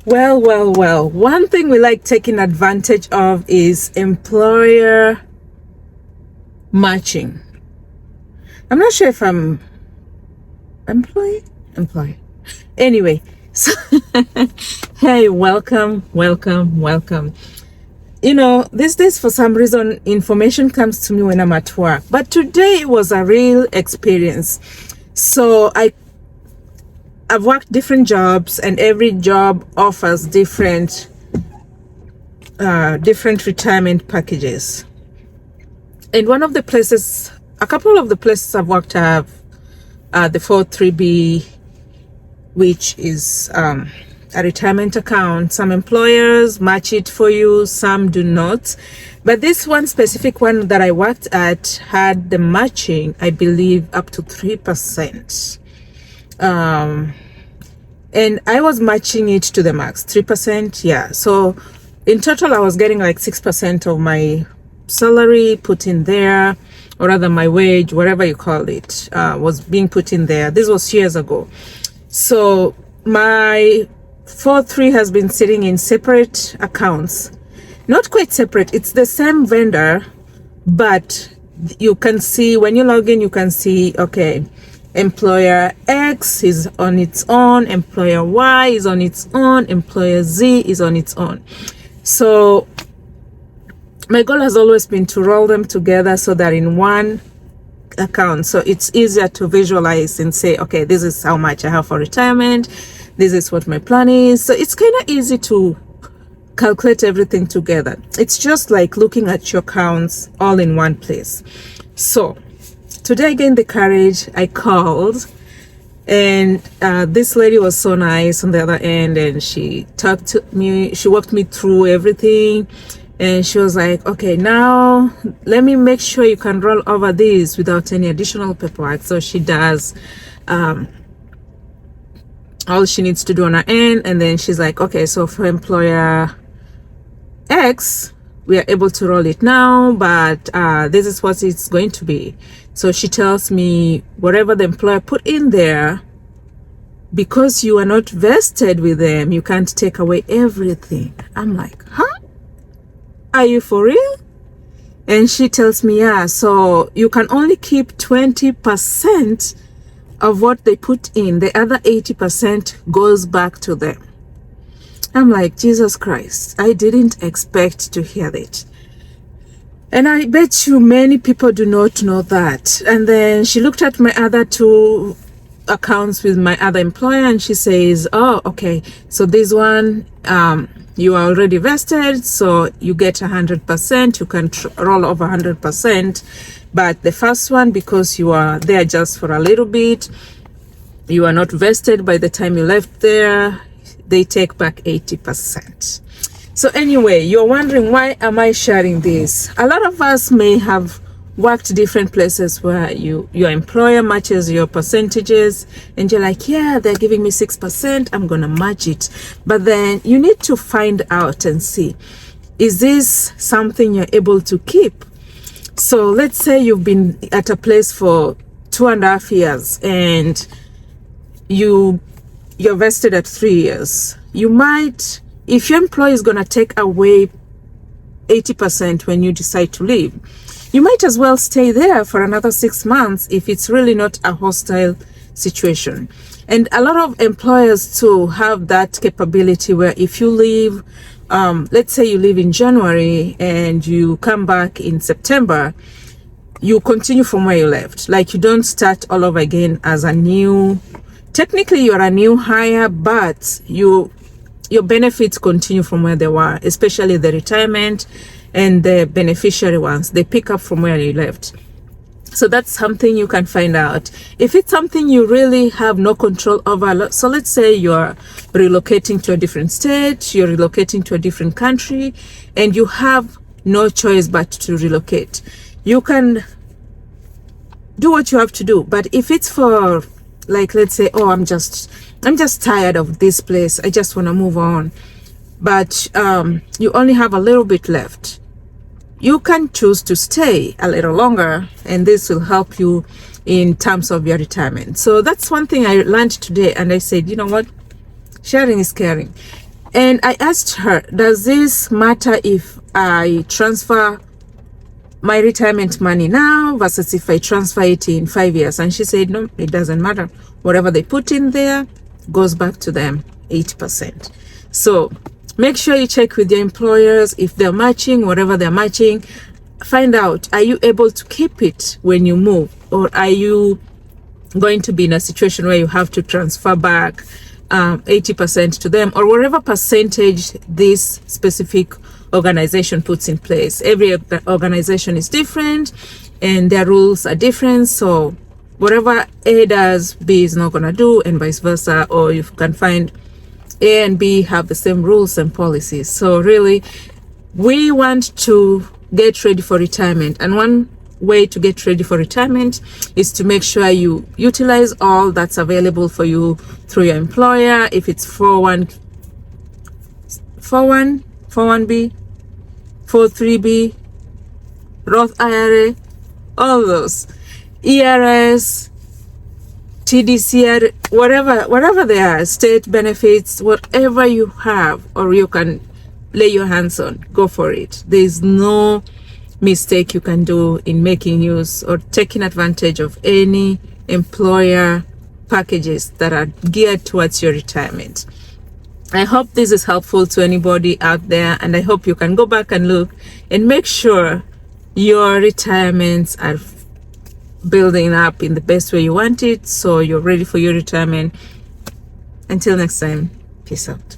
Well. One thing we like taking advantage of is employer matching. I'm not sure if I'm employee. Anyway, so hey, welcome. These days for some reason information comes to me when I'm at work. But today was a real experience. So I've worked different jobs, and every job offers different retirement packages. And a couple of the places I've worked have the 403b, which is a retirement account. Some employers match it for you, some do not. But this one specific one that I worked at had the matching, I believe, up to 3%. And I was matching it to the max, 3%. Yeah. So in total, I was getting like 6% of my salary put in there, or rather my wage, whatever you call it, was being put in there. This was years ago. So my 403 has been sitting in separate accounts, not quite separate. It's the same vendor, but you can see when you log in, you can see, okay, employer X is on its own, employer Y is on its own, employer Z is on its own. So my goal has always been to roll them together so that in one account, so it's easier to visualize and say, okay, this is how much I have for retirement, this is what my plan is. So it's kind of easy to calculate everything together. It's just like looking at your accounts all in one place. So today I gained the courage, I called, and this lady was so nice on the other end, and she talked to me, she walked me through everything, and she was like, okay, now let me make sure you can roll over this without any additional paperwork. So she does all she needs to do on her end, and then she's like, okay, so for employer X, we are able to roll it now, but this is what it's going to be. So she tells me whatever the employer put in there, because you are not vested with them, you can't take away everything. I'm like, huh? Are you for real? And she tells me, yeah, so you can only keep 20% of what they put in. The other 80% goes back to them. I'm like, Jesus Christ, I didn't expect to hear that. And I bet you many people do not know that. And then she looked at my other two accounts with my other employer, and she says, oh, okay, so this one, you are already vested, so you get 100%, you can roll over 100%. But the first one, because you are there just for a little bit, you are not vested by the time you left there, they take back 80%. So anyway, you're wondering, why am I sharing this? A lot of us may have worked different places where your employer matches your percentages, and you're like, yeah, they're giving me 6%, I'm gonna match it. But then you need to find out and see, is this something you're able to keep? So let's say you've been at a place for 2.5 years and you're vested at 3 years. You might, if your employer is gonna take away 80% when you decide to leave, you might as well stay there for another 6 months if it's really not a hostile situation. And a lot of employers too have that capability where if you leave, let's say you leave in January and you come back in September, you continue from where you left. Like, you don't start all over again as a new, technically you're a new hire, but your benefits continue from where they were, especially the retirement and the beneficiary ones. They pick up from where you left. So that's something you can find out. If it's something you really have no control over, so let's say you're relocating to a different state, you're relocating to a different country, and you have no choice but to relocate, you can do what you have to do. But if it's for, like, let's say, oh, I'm just tired of this place, I just want to move on, but you only have a little bit left, you can choose to stay a little longer, and this will help you in terms of your retirement. So that's one thing I learned today, and I said, you know what, sharing is caring. And I asked her, does this matter if I transfer my retirement money now versus if I transfer it in 5 years? And she said, no, it doesn't matter. Whatever they put in there goes back to them 80%. So make sure you check with your employers if they're matching, whatever they're matching. Find out, are you able to keep it when you move, or are you going to be in a situation where you have to transfer back 80% to them, or whatever percentage this specific organization puts in place. Every organization is different and their rules are different, so whatever A does, B is not going to do, and vice versa. Or you can find A and B have the same rules and policies. So really, we want to get ready for retirement, and one way to get ready for retirement is to make sure you utilize all that's available for you through your employer. If it's 401b, 43b, Roth IRA, all those, ERS, TDCR, whatever they are, state benefits, whatever you have or you can lay your hands on, go for it. There's no mistake you can do in making use or taking advantage of any employer packages that are geared towards your retirement. I hope this is helpful to anybody out there, and I hope you can go back and look and make sure your retirements are building up in the best way you want it, so you're ready for your retirement. Until next time, peace out.